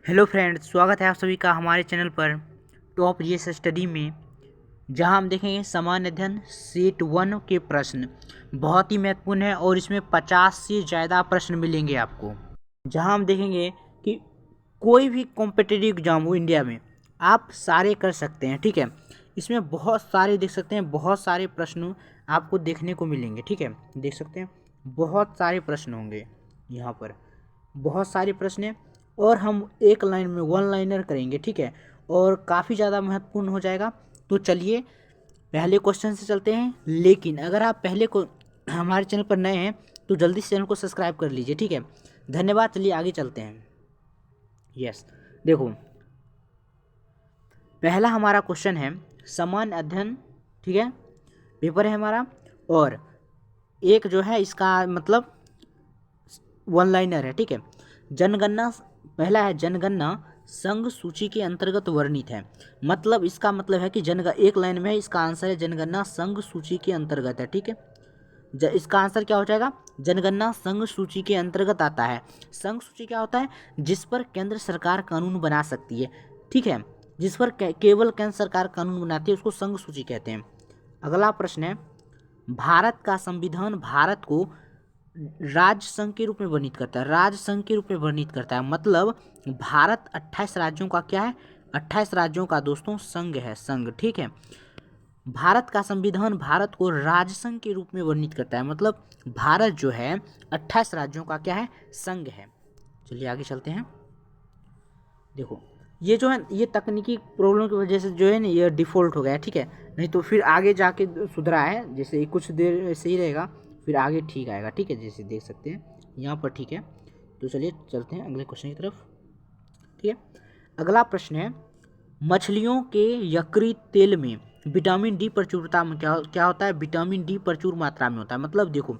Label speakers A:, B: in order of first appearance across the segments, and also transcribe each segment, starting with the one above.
A: Hello friends, स्वागत है आप सभी का हमारे चैनल पर टॉप जीएस स्टडी में, जहां हम देखेंगे सामान्य अध्ययन सेट 1 के प्रश्न। बहुत ही महत्वपूर्ण है और इसमें 50 से ज़्यादा प्रश्न मिलेंगे आपको। जहां हम देखेंगे कि कोई भी कॉम्पिटिटिव एग्जाम हो इंडिया में आप सारे कर सकते हैं। ठीक है, इसमें बहुत सारे देख सकते हैं, बहुत सारे प्रश्न आपको देखने को मिलेंगे। ठीक है, देख सकते हैं बहुत सारे प्रश्न होंगे यहाँ पर, बहुत सारे प्रश्न हैं और हम एक लाइन में वन लाइनर करेंगे। ठीक है, और काफ़ी ज़्यादा महत्वपूर्ण हो जाएगा। तो चलिए पहले क्वेश्चन से चलते हैं। लेकिन अगर आप पहले को हमारे चैनल पर नए हैं तो जल्दी से चैनल को सब्सक्राइब कर लीजिए। ठीक है, धन्यवाद। चलिए आगे चलते हैं। यस, देखो पहला हमारा क्वेश्चन है सामान्य अध्ययन। ठीक है, पेपर है हमारा और एक जो है इसका मतलब वन लाइनर है। ठीक है, जनगणना पहला है, जनगणना संघ सूची के अंतर्गत वर्णित है। मतलब इसका मतलब है कि एक लाइन में है, इसका आंसर है जनगणना संघ सूची के अंतर्गत है। ठीक है, इसका आंसर क्या हो जाएगा? जनगणना संघ सूची के अंतर्गत आता है। संघ सूची क्या होता है? जिस पर केंद्र सरकार कानून बना सकती है। ठीक है, जिस पर केवल केंद्र सरकार कानून बनाती है उसको संघ सूची कहते हैं। अगला प्रश्न है, भारत का संविधान भारत को राज्य संघ के रूप में वर्णित करता है। राज्य संघ के रूप में वर्णित करता है मतलब भारत 28 राज्यों का क्या है? 28 राज्यों का दोस्तों संघ है, संघ। ठीक है, भारत का संविधान भारत को राज्य संघ के रूप में वर्णित करता है मतलब भारत जो है 28 राज्यों का क्या है? संघ है। चलिए आगे चलते हैं। देखो ये जो है ये तकनीकी प्रॉब्लम की वजह से जो है ना ये डिफ़ॉल्ट हो गया है। ठीक है, नहीं तो फिर आगे जाके सुधरा है। जैसे कुछ देर ऐसे ही रहेगा फिर आगे ठीक आएगा। ठीक है, जैसे देख सकते हैं यहाँ पर। ठीक है, तो चलिए चलते हैं अगले क्वेश्चन की तरफ। ठीक है, अगला प्रश्न है, मछलियों के यकृत तेल में विटामिन डी प्रचुरता में क्या होता है? विटामिन डी प्रचुर मात्रा में होता है। मतलब देखो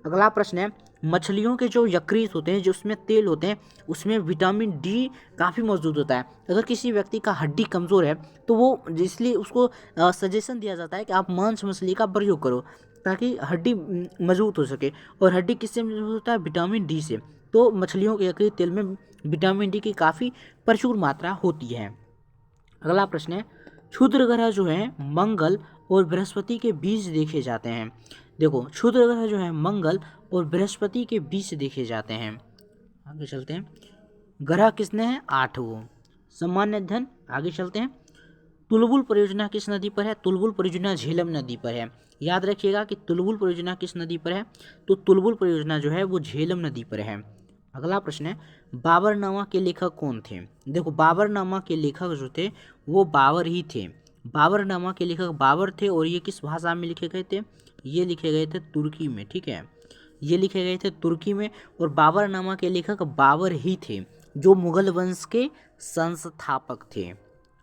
A: अगला प्रश्न है, मछलियों के जो यकृत होते हैं, जो उसमें तेल होते हैं, उसमें विटामिन डी काफ़ी मौजूद होता है। अगर किसी व्यक्ति का हड्डी कमज़ोर है तो वो इसलिए उसको सजेशन दिया जाता है कि आप मांस मछली का प्रयोग करो ताकि हड्डी मजबूत हो सके। और हड्डी किससे मजबूत होता है? विटामिन डी से। तो मछलियों के यकृत तेल में विटामिन डी की काफ़ी प्रचुर मात्रा होती है। अगला प्रश्न है, क्षुद्र ग्रह जो है मंगल और बृहस्पति के बीच देखे जाते हैं। देखो क्षुद्र ग्रह जो है मंगल और बृहस्पति के बीच देखे जाते हैं। आगे चलते हैं, ग्रह किसने हैं? 8 वो। सामान्य अध्ययन, आगे चलते हैं। तुलबुल परियोजना किस नदी पर है? तुलबुल परियोजना झेलम नदी पर है। याद रखिएगा कि तुलबुल परियोजना किस नदी पर है? तो तुलबुल परियोजना जो है वो झेलम नदी पर है। अगला प्रश्न है, बाबरनामा के लेखक कौन थे? देखो बाबरनामा के लेखक जो थे वो बाबर ही थे। बाबरनामा के लेखक बाबर थे और ये किस भाषा में लिखे गए थे? ये लिखे गए थे तुर्की में। ठीक है, ये लिखे गए थे तुर्की में और बाबरनामा के लेखक बाबर ही थे जो मुगल वंश के संस्थापक थे।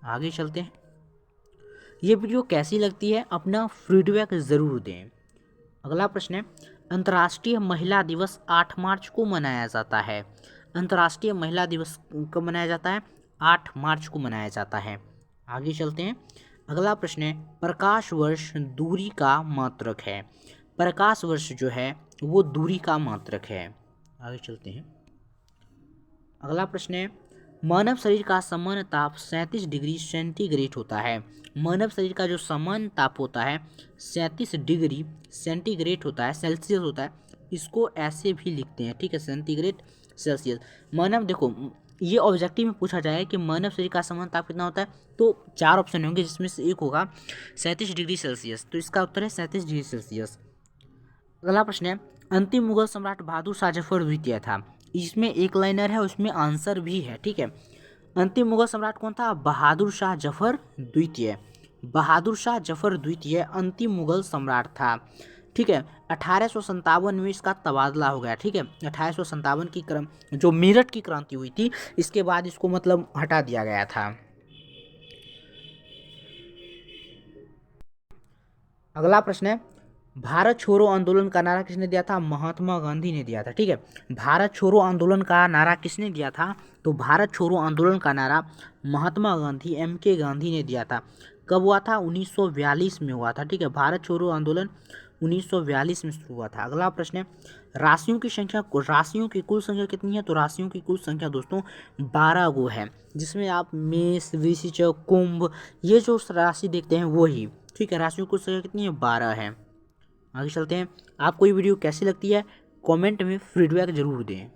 A: आगे चलते हैं। ये वीडियो कैसी लगती है अपना फीडबैक ज़रूर दें। अगला प्रश्न है, अंतर्राष्ट्रीय महिला दिवस 8 मार्च को मनाया जाता है। अंतर्राष्ट्रीय महिला दिवस कब मनाया जाता है? 8 मार्च को मनाया जाता है। आगे चलते हैं। अगला प्रश्न है, प्रकाश वर्ष दूरी का मात्रक है। प्रकाश वर्ष जो है वो दूरी का मात्रक है। आगे चलते हैं। अगला प्रश्न है, मानव शरीर का सामान्य ताप 37 डिग्री सेंटीग्रेड होता है। मानव शरीर का जो सामान्य ताप होता है 37 डिग्री सेंटीग्रेड होता है, सेल्सियस होता है। इसको ऐसे भी लिखते हैं। ठीक है, सेंटीग्रेड सेल्सियस। मानव देखो ये ऑब्जेक्टिव में पूछा जाए कि मानव शरीर का सामान्य ताप कितना होता है तो 4 ऑप्शन होंगे जिसमें से एक होगा 37 डिग्री सेल्सियस। तो इसका उत्तर है 37 डिग्री सेल्सियस। अगला प्रश्न है, अंतिम मुगल सम्राट बहादुर शाह जफर द्वितीय था। इसमें एक लाइनर है, उसमें आंसर भी है। ठीक है, अंतिम मुगल सम्राट कौन था? बहादुर शाह जफर द्वितीय। बहादुर शाह जफर द्वितीय अंतिम मुगल सम्राट था। ठीक है, 1857 में इसका तबादला हो गया। ठीक है, 1857 की जो मेरठ की क्रांति हुई थी इसके बाद इसको मतलब हटा दिया गया था। अगला प्रश्न है, भारत छोड़ो आंदोलन का नारा किसने दिया था? महात्मा गांधी ने दिया था। ठीक है, भारत छोड़ो आंदोलन का नारा किसने दिया था? तो भारत छोड़ो आंदोलन का नारा महात्मा गांधी MK गांधी ने दिया था। कब हुआ था? 1942 में हुआ था। ठीक है, भारत छोड़ो आंदोलन 1942 में शुरू हुआ था। अगला प्रश्न है, राशियों की कुल संख्या कितनी है? तो राशियों की कुल संख्या दोस्तों 12 गो है, जिसमें आप मेष, वृश्चिक, कुंभ, ये जो राशि देखते हैं वही, ठीक है। राशियों की कुल संख्या कितनी है? 12 है। आगे चलते हैं। आपको ये वीडियो कैसी लगती है कमेंट में फीडबैक जरूर दें।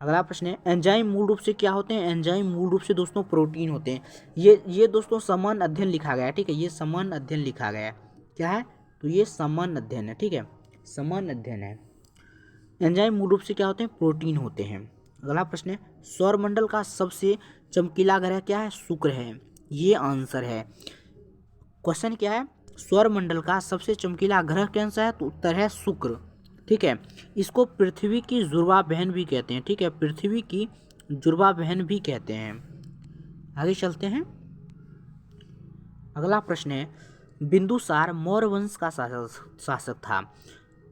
A: अगला प्रश्न है, एंजाइम मूल रूप से क्या होते हैं? एंजाइम मूल रूप से दोस्तों प्रोटीन होते हैं। ये दोस्तों समान अध्ययन लिखा गया है, ठीक है। ये समान अध्ययन लिखा गया है। क्या है? तो ये समान अध्ययन है, ठीक है, समान अध्ययन है। एंजाइम मूल रूप से क्या होते हैं? प्रोटीन होते हैं। अगला प्रश्न है, सौरमंडल का सबसे चमकीला ग्रह क्या है? शुक्र है। ये आंसर है। क्वेश्चन क्या है? सौरमंडल का सबसे चमकीला ग्रह कौन सा है? तो उत्तर है शुक्र, ठीक है। इसको पृथ्वी की जुड़वा बहन भी कहते हैं, ठीक है, पृथ्वी की जुड़वा बहन भी कहते हैं। आगे चलते हैं। अगला प्रश्न है, बिंदुसार मौर्य वंश का शासक था।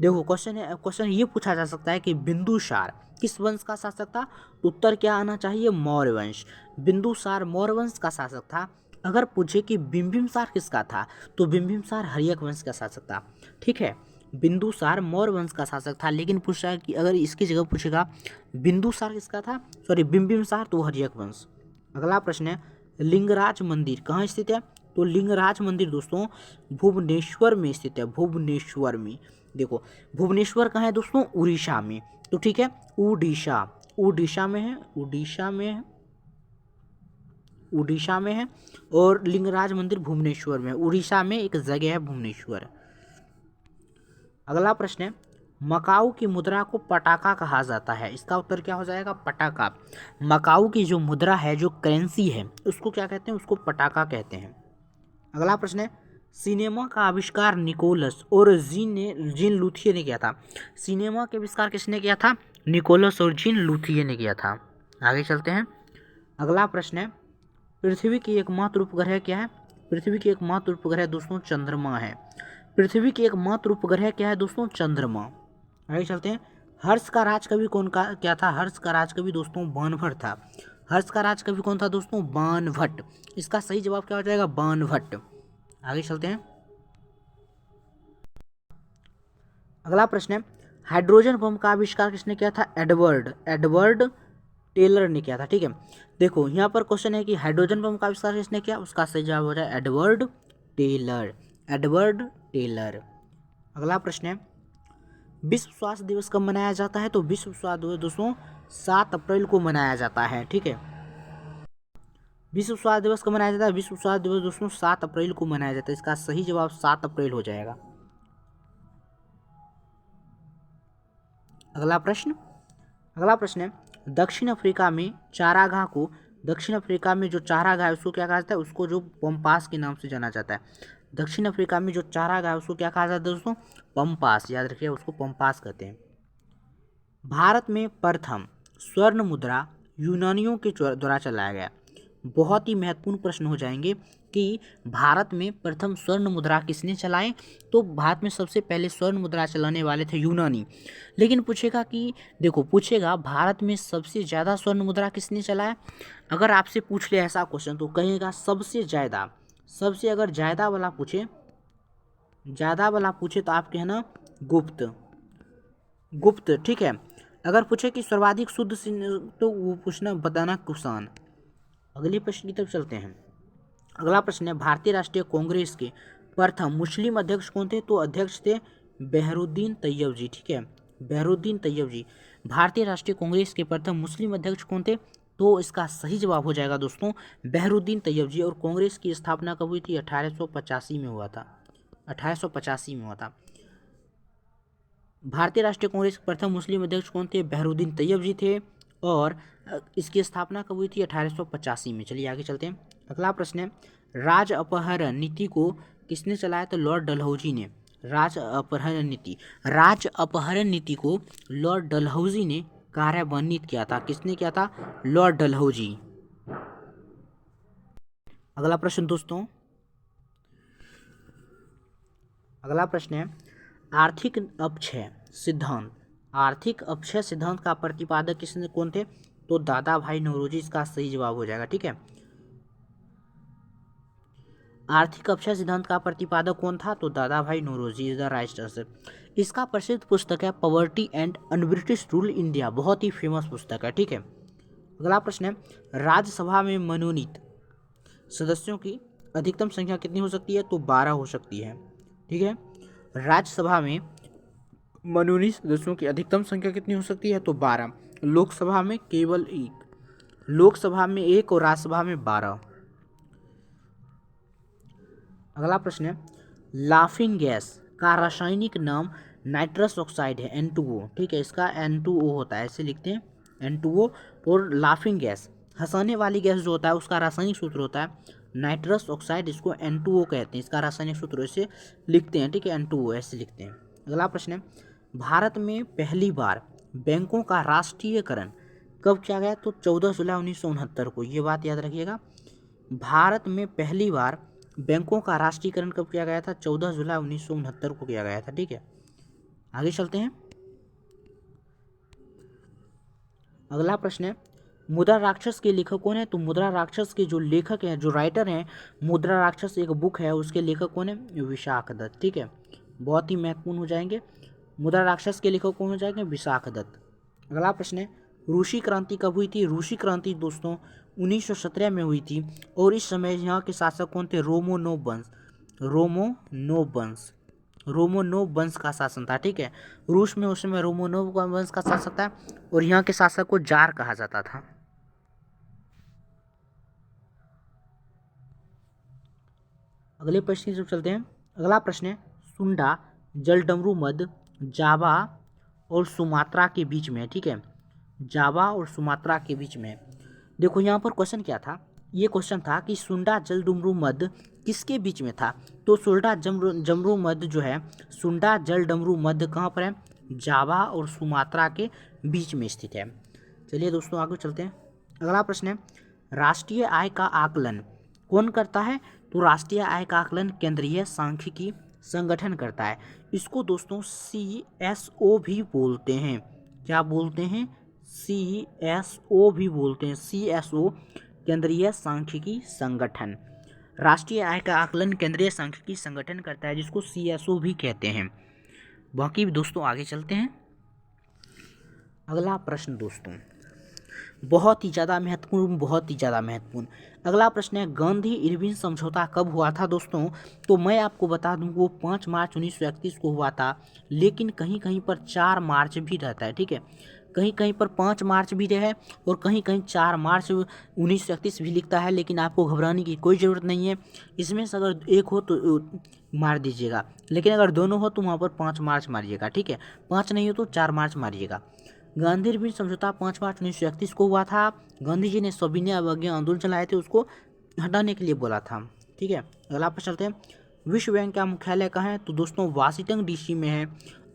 A: देखो क्वेश्चन ये पूछा जा सकता है कि बिंदुसार किस वंश का शासक था? उत्तर क्या आना चाहिए? मौर्य वंश। बिंदुसार मौर्य वंश का शासक था। अगर पूछे कि बिंबिसार किसका था, तो बिंबिसार हर्यक वंश का शासक था, ठीक है। बिंदुसार मौर्य वंश का शासक था, लेकिन पूछा कि अगर इसकी जगह पूछेगा बिंदुसार किसका था, सॉरी बिंबिसार, तो हर्यक वंश। अगला प्रश्न है, लिंगराज मंदिर कहाँ स्थित है? तो लिंगराज मंदिर दोस्तों भुवनेश्वर में स्थित है, भुवनेश्वर में। देखो भुवनेश्वर कहाँ है दोस्तों? उड़ीसा में, तो ठीक है, उड़ीसा में है, उड़ीसा में है। और लिंगराज मंदिर भुवनेश्वर में, उड़ीसा में एक जगह है भुवनेश्वर। अगला प्रश्न है, मकाऊ की मुद्रा को पटाका कहा जाता है। इसका उत्तर क्या हो जाएगा? पटाका। मकाऊ की जो मुद्रा है, जो करेंसी है, उसको क्या कहते हैं? उसको पटाका कहते हैं। अगला प्रश्न है, सिनेमा का आविष्कार निकोलस और जीन लूथिये ने किया था। सिनेमा का आविष्कार किसने किया था? निकोलस और जीन लूथिये ने किया था। आगे चलते हैं। अगला प्रश्न है, पृथ्वी की एकमात्र उपग्रह क्या है? पृथ्वी की एकमात्र उपग्रह दोस्तों चंद्रमा है। पृथ्वी की एकमात्र उपग्रह क्या है दोस्तों? चंद्रमा। आगे चलते हैं। हर्ष का राजकवि कौन का क्या था? हर्ष का राजकवि दोस्तों बाणभट्ट था। हर्ष का राजकवि कौन था दोस्तों? बाणभट्ट। इसका सही जवाब क्या हो जाएगा? बाणभट्ट। आगे चलते हैं। अगला प्रश्न है, हाइड्रोजन बम का आविष्कार किसने किया था? एडवर्ड टेलर ने किया था, ठीक है। देखो यहाँ पर क्वेश्चन है कि हाइड्रोजन बम का आविष्कार किसने किया? उसका सही जवाब हो जाए एडवर्ड टेलर। अगला प्रश्न है, विश्व स्वास्थ्य दिवस कब मनाया जाता है? तो विश्व स्वास्थ्य दिवस दोस्तों 7 अप्रैल को मनाया जाता है, ठीक है। विश्व स्वास्थ्य दिवस कब मनाया जाता है? विश्व स्वास्थ्य दिवस दोस्तों 7 अप्रैल को मनाया जाता है। इसका सही जवाब 7 अप्रैल हो जाएगा। अगला प्रश्न है, दक्षिण अफ्रीका में जो चारागाह है उसको क्या कहा जाता है? उसको जो पम्पास के नाम से जाना जाता है। दक्षिण अफ्रीका में जो चारागाह है उसको क्या कहा जाता है दोस्तों? पम्पास। याद रखिए, उसको पम्पास कहते हैं। भारत में प्रथम स्वर्ण मुद्रा यूनानियों के द्वारा चलाया गया। बहुत ही महत्वपूर्ण प्रश्न हो जाएंगे कि भारत में प्रथम स्वर्ण मुद्रा किसने चलाए? तो भारत में सबसे पहले स्वर्ण मुद्रा चलाने वाले थे यूनानी। लेकिन पूछेगा भारत में सबसे ज़्यादा स्वर्ण मुद्रा किसने चलाया? अगर आपसे पूछ ले ऐसा क्वेश्चन तो कहेगा सबसे अगर ज़्यादा वाला पूछे तो आप कहना गुप्त, ठीक है। अगर पूछे कि सर्वाधिक शुद्ध तो वो पूछना बताना कुषाण। अगले प्रश्न की तरफ चलते हैं। अगला प्रश्न है, भारतीय राष्ट्रीय कांग्रेस के प्रथम मुस्लिम अध्यक्ष कौन थे? तो अध्यक्ष थे बहरुद्दीन तैयब जी, ठीक है, बहरुद्दीन तैयब जी। भारतीय राष्ट्रीय कांग्रेस के प्रथम मुस्लिम अध्यक्ष कौन थे? तो इसका सही जवाब हो जाएगा दोस्तों बहरुद्दीन तैयब जी। और कांग्रेस की स्थापना कब हुई थी? 1885 में हुआ था, 1885 में हुआ था। भारतीय राष्ट्रीय कांग्रेस के प्रथम मुस्लिम अध्यक्ष कौन थे? बहरुद्दीन तैयब जी थे। और इसकी स्थापना कब हुई थी? 1885 में। चलिए आगे चलते हैं। अगला प्रश्न है, राज अपहरण नीति को किसने चलाया? तो लॉर्ड डलहौजी ने। राज अपहरण नीति को लॉर्ड डलहौजी ने कार्यान्वित किया था। किसने किया था? लॉर्ड डलहौजी। अगला प्रश्न दोस्तों, अगला प्रश्न है, आर्थिक अपक्षय सिद्धांत का प्रतिपादक कौन थे? तो दादा भाई नौरोजी। इसका सही जवाब हो जाएगा, ठीक है। आर्थिक अपक्षय सिद्धांत का प्रतिपादक कौन था? तो Dadabhai Naoroji is the right answer. इसका प्रसिद्ध पुस्तक है poverty and unBritish rule India, बहुत ही फेमस पुस्तक है। ठीक है, अगला प्रश्न है राज्यसभा में मनोनीत सदस्यों की अधिकतम संख्या कितनी हो सकती है? तो 12 हो सकती है। ठीक है, राज्यसभा में मनोनीत सदस्यों की अधिकतम संख्या कितनी हो सकती है? तो 12। लोकसभा में केवल 1, लोकसभा में 1 और राज्यसभा में 12। अगला प्रश्न है लाफिंग गैस का रासायनिक नाम नाइट्रस ऑक्साइड है, N2O। ठीक है, इसका N2O होता है, ऐसे लिखते हैं N2O। और लाफिंग गैस, हंसाने वाली गैस जो होता है, उसका रासायनिक सूत्र होता है नाइट्रस ऑक्साइड, इसको N2O कहते हैं। इसका रासायनिक सूत्र ऐसे लिखते हैं। ठीक है, N2O ऐसे लिखते हैं। अगला प्रश्न है भारत में पहली बार बैंकों का राष्ट्रीयकरण कब किया गया? तो 14 जुलाई 1969 को, ये बात याद रखिएगा। भारत में पहली बार बैंकों का राष्ट्रीयकरण कब किया गया था? 14 जुलाई 1969 को किया गया था। ठीक है, आगे चलते हैं। अगला प्रश्न है मुद्रा राक्षस के लेखक कौन है? तो मुद्रा राक्षस के जो लेखक हैं, जो राइटर हैं, मुद्रा राक्षस एक बुक है, उसके लेखक कौन है? विशाख दत्त। ठीक है, बहुत ही महत्वपूर्ण हो जाएंगे। मुद्रा राक्षस के लेखक कौन हो जाएंगे? विशाख दत्त। अगला प्रश्न है रूसी क्रांति कब हुई थी? रूसी क्रांति दोस्तों 1917 में हुई थी। और इस समय यहाँ के शासक कौन थे? रोमनोव वंश, रोमनोव वंश का शासन था। ठीक है, रूस में उस समय रोमनोव वंश का शासक था और यहाँ के शासक को जार कहा जाता था। अगले प्रश्न की तरफ चलते हैं। अगला प्रश्न है सुंडा जलडमरू मध्य जावा और सुमात्रा के बीच में है। ठीक है, जावा और सुमात्रा के बीच में। देखो यहाँ पर क्वेश्चन क्या था? ये क्वेश्चन था कि सुंडा जलडमरू मध्य किसके बीच में था? तो सुंडा जमरू मध्य जो है, सुंडा जलडमरू मध्य कहाँ पर है? जावा और सुमात्रा के बीच में स्थित है। चलिए दोस्तों आगे चलते हैं। अगला प्रश्न है राष्ट्रीय आय का आकलन कौन करता है? तो राष्ट्रीय आय का आकलन केंद्रीय सांख्यिकी संगठन करता है। इसको दोस्तों CSO भी बोलते हैं। क्या बोलते हैं? CSO भी बोलते हैं। CSO केंद्रीय सांख्यिकी संगठन। राष्ट्रीय आय का आकलन केंद्रीय सांख्यिकी संगठन करता है, जिसको CSO भी कहते हैं। बाकी दोस्तों आगे चलते हैं। अगला प्रश्न दोस्तों बहुत ही ज़्यादा महत्वपूर्ण। अगला प्रश्न है गांधी इरविन समझौता कब हुआ था दोस्तों? तो मैं आपको बता दूं वो 5 मार्च 1931 को हुआ था, लेकिन कहीं कहीं पर 4 मार्च भी रहता है। ठीक है, कहीं कहीं पर 5 मार्च भी रहे और कहीं कहीं 4 मार्च 1931 भी लिखता है, लेकिन आपको घबराने की कोई ज़रूरत नहीं है। इसमें से अगर एक हो तो मार दीजिएगा, लेकिन अगर दोनों हो तो वहाँ पर 5 मार्च मारिएगा। ठीक है, 5 नहीं हो तो 4 मार्च मारिएगा। गांधी इरविन समझौता 5 मार्च 1931 को हुआ था। गांधी जी ने सविनय अवज्ञा आंदोलन चलाए थे, उसको हटाने के लिए बोला था। ठीक है, अगला प्रश्न चलते हैं। विश्व बैंक का मुख्यालय कहाँ है? तो दोस्तों वाशिंगटन DC में है।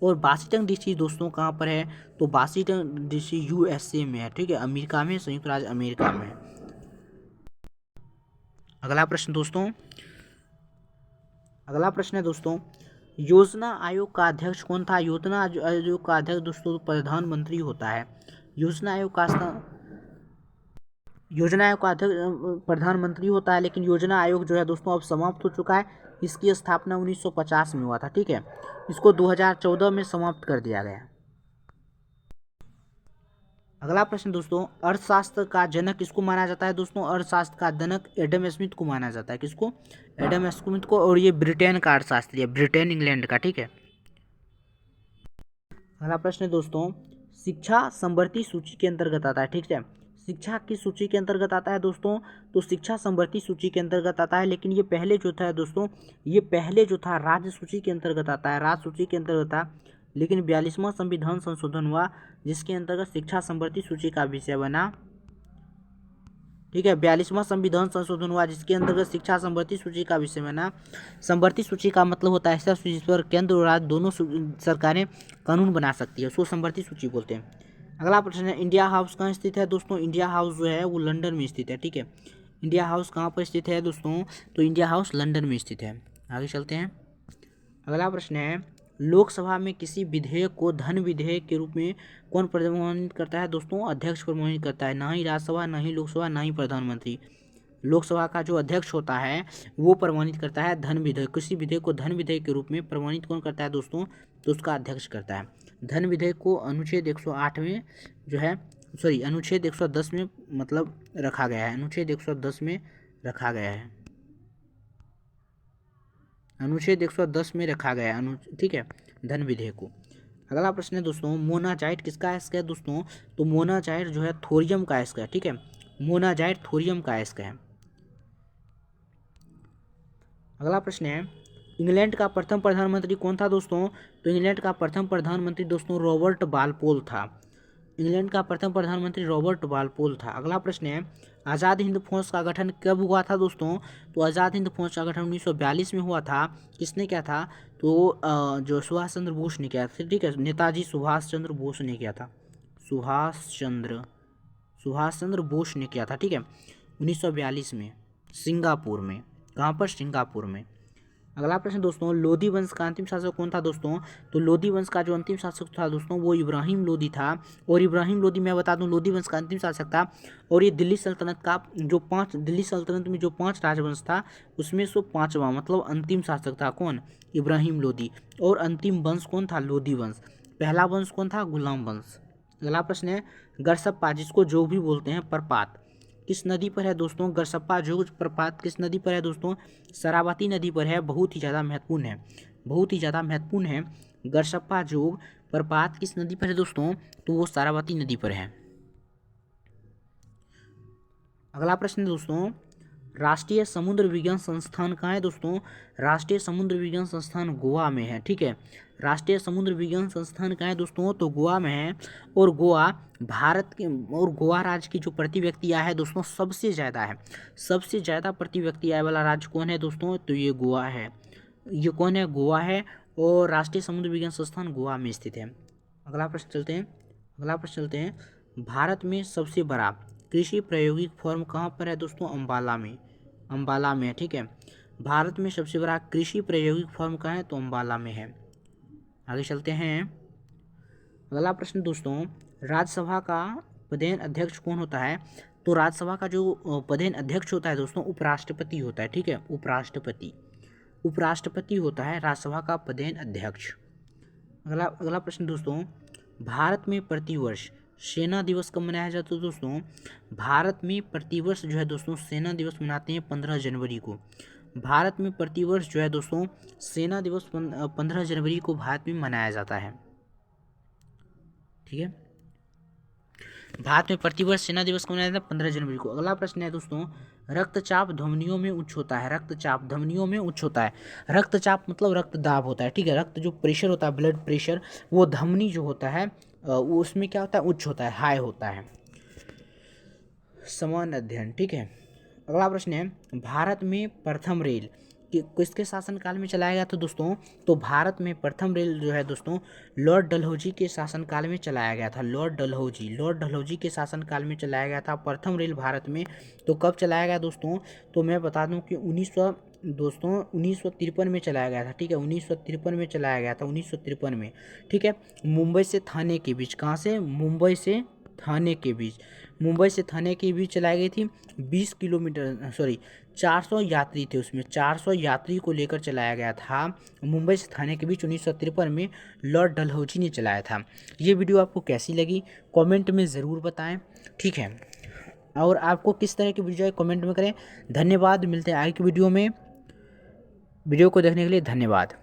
A: और वाशिंगटन DC दोस्तों कहाँ पर है? तो वाशिंगटन DC USA में है। ठीक है, अमेरिका में, संयुक्त राज्य अमेरिका में है। अगला प्रश्न है दोस्तों योजना आयोग का अध्यक्ष कौन था? योजना आयोग का अध्यक्ष दोस्तों प्रधानमंत्री होता है। योजना आयोग का अध्यक्ष प्रधानमंत्री होता है, लेकिन योजना आयोग जो है दोस्तों अब समाप्त हो चुका है। इसकी स्थापना 1950 में हुआ था। ठीक है, इसको 2014 में समाप्त कर दिया गया। अगला प्रश्न दोस्तों अर्थशास्त्र का जनक किसको माना जाता है? दोस्तों अर्थशास्त्र का जनक एडम स्मिथ को माना जाता है। किसको? एडम स्मिथ को। और ये ब्रिटेन का अर्थशास्त्री है, ब्रिटेन इंग्लैंड का। ठीक है, अगला प्रश्न है दोस्तों शिक्षा समवर्ती सूची के अंतर्गत आता है। ठीक है, शिक्षा की सूची के अंतर्गत आता है दोस्तों? तो शिक्षा समवर्ती सूची के अंतर्गत आता है, लेकिन ये पहले जो था दोस्तों, ये पहले जो था राज्य सूची के अंतर्गत आता है, राज्य सूची के अंतर्गत था। लेकिन 42वां संविधान संशोधन हुआ, जिसके अंतर्गत शिक्षा समवर्ती सूची का विषय बना। ठीक है, 42वां संविधान संशोधन हुआ, जिसके अंतर्गत शिक्षा समवर्ती सूची का विषय बना। समवर्ती सूची का मतलब होता है ऐसा सूची जिस पर केंद्र और राज्य दोनों सरकारें कानून बना सकती है, उसको समवर्ती सूची बोलते हैं। अगला प्रश्न है इंडिया हाउस कहाँ स्थित है? दोस्तों इंडिया हाउस जो है वो लंदन में स्थित है। ठीक है, इंडिया हाउस कहाँ पर स्थित है दोस्तों? तो इंडिया हाउस लंदन में स्थित है। आगे चलते हैं। अगला प्रश्न है लोकसभा में किसी विधेयक को धन विधेयक के रूप में कौन प्रमाणित करता है? दोस्तों अध्यक्ष प्रमाणित करता है, ना ही राज्यसभा, ना ही लोकसभा, ना ही प्रधानमंत्री। लोकसभा का जो अध्यक्ष होता है वो प्रमाणित करता है धन विधेयक। किसी विधेयक को धन विधेयक के रूप में प्रमाणित कौन करता है दोस्तों, तो उसका अध्यक्ष करता है। धन विधेयक को अनुच्छेद 108 में जो है अनुच्छेद 110 में मतलब रखा गया है, अनुच्छेद 110 में रखा गया है, अनुच्छेद 110 में रखा गया है ठीक है, धन विधेयक को। अगला प्रश्न है दोस्तों, मोनाजाइट किसका अयस्क है दोस्तों, तो मोनाजाइट जो है थोरियम का अयस्क है, ठीक है, मोनाजाइट थोरियम का अयस्क है। अगला प्रश्न है, इंग्लैंड का प्रथम प्रधानमंत्री कौन था दोस्तों, तो इंग्लैंड का प्रथम प्रधानमंत्री दोस्तों रॉबर्ट बालपोल था। इंग्लैंड का प्रथम प्रधानमंत्री रॉबर्ट बालपोल था। अगला प्रश्न है, आज़ाद हिंद फौज का गठन कब हुआ था दोस्तों, तो आज़ाद हिंद फौज का गठन 1942 में हुआ था। किसने किया था, तो जो सुभाष चंद्र बोस ने किया था, ठीक है, नेताजी सुभाष चंद्र बोस ने किया था, सुभाष चंद्र बोस ने किया था, ठीक है, 1942 में सिंगापुर में। कहाँ पर, सिंगापुर में। अगला प्रश्न दोस्तों, लोधी वंश का अंतिम शासक कौन था दोस्तों, तो लोधी वंश का जो अंतिम शासक था दोस्तों वो इब्राहिम लोधी था। और इब्राहिम लोधी मैं बता दूं लोधी वंश का अंतिम शासक था। और ये दिल्ली सल्तनत का जो दिल्ली सल्तनत में जो 5 राजवंश था उसमें से 5वां मतलब अंतिम शासक था कौन, इब्राहिम लोधी। और अंतिम वंश कौन था, लोधी वंश। पहला वंश कौन था, गुलाम वंश। अगला प्रश्न है, गरसप्पा जिसको जोग भी बोलते हैं प्रपात किस नदी पर है दोस्तों, गरसप्पा जोग प्रपात किस नदी पर है दोस्तों, शरावती नदी पर है। बहुत ही ज़्यादा महत्वपूर्ण है, बहुत ही ज़्यादा महत्वपूर्ण है। गरसप्पा जोग प्रपात किस नदी पर है दोस्तों, तो वो शरावती नदी पर है। अगला प्रश्न दोस्तों, राष्ट्रीय समुद्र विज्ञान संस्थान कहाँ है दोस्तों, राष्ट्रीय समुद्र विज्ञान संस्थान गोवा में है, ठीक है, राष्ट्रीय समुद्र विज्ञान संस्थान कहाँ है दोस्तों, तो गोवा में है। और गोवा भारत के और गोवा राज्य की जो प्रति व्यक्ति आय है दोस्तों सबसे ज़्यादा है, सबसे ज़्यादा प्रति व्यक्ति आय वाला राज्य कौन है दोस्तों, तो ये गोवा है। ये कौन है, गोवा है। और राष्ट्रीय समुद्र विज्ञान संस्थान गोवा में स्थित है। अगला प्रश्न चलते हैं, भारत में सबसे बड़ा कृषि प्रायोगिक फॉर्म कहाँ पर है दोस्तों, अम्बाला में है, ठीक है, भारत में सबसे बड़ा कृषि प्रायोगिक फॉर्म कहाँ है, तो अम्बाला में है। आगे चलते हैं। अगला प्रश्न दोस्तों, राज्यसभा का पदेन अध्यक्ष कौन होता है, तो राज्यसभा का जो पदेन अध्यक्ष होता है दोस्तों उपराष्ट्रपति होता है, ठीक है, उपराष्ट्रपति होता है राज्यसभा का पदेन अध्यक्ष। अगला प्रश्न दोस्तों, भारत में प्रतिवर्ष सेना दिवस कब मनाया जाता है दोस्तों, भारत में प्रतिवर्ष जो है दोस्तों सेना दिवस मनाते हैं 15 जनवरी को। भारत में प्रतिवर्ष जो है दोस्तों सेना दिवस 15 जनवरी को भारत में मनाया जाता है, ठीक है, भारत में प्रतिवर्ष सेना दिवस कब मनाया जाता है, 15 जनवरी को। अगला प्रश्न है दोस्तों, रक्तचाप धमनियों में उच्च होता है, रक्तचाप धमनियों में उच्च होता है। रक्तचाप मतलब रक्तदाब होता है, ठीक है, रक्त जो प्रेशर होता है ब्लड प्रेशर वो धमनी जो होता है वो उसमें क्या होता है, उच्च होता है, हाई होता है। समान अध्ययन, ठीक है। अगला प्रश्न है, भारत में प्रथम रेल किसके शासनकाल में चलाया गया था दोस्तों, तो भारत में प्रथम रेल जो है दोस्तों लॉर्ड डलहौजी के शासनकाल में चलाया गया था। लॉर्ड डलहौजी के शासनकाल में चलाया गया था प्रथम रेल भारत में। तो कब चलाया गया दोस्तों, तो मैं बता दूं कि 1953 में चलाया गया था, ठीक है, 1953 में चलाया गया था, 1953 में, ठीक है, मुंबई से थाने के बीच। कहाँ से, मुंबई से थाने के बीच चलाई गई थी। 20 किलोमीटर 400 यात्री थे उसमें, 400 यात्री को लेकर चलाया गया था मुंबई से थाने के बीच 1953 में लॉर्ड डलहौजी ने चलाया था। ये वीडियो आपको कैसी लगी कमेंट में ज़रूर बताएं, ठीक है, और आपको किस तरह की वीडियो कमेंट में करें। धन्यवाद, मिलते हैं आगे की वीडियो में। वीडियो को देखने के लिए धन्यवाद।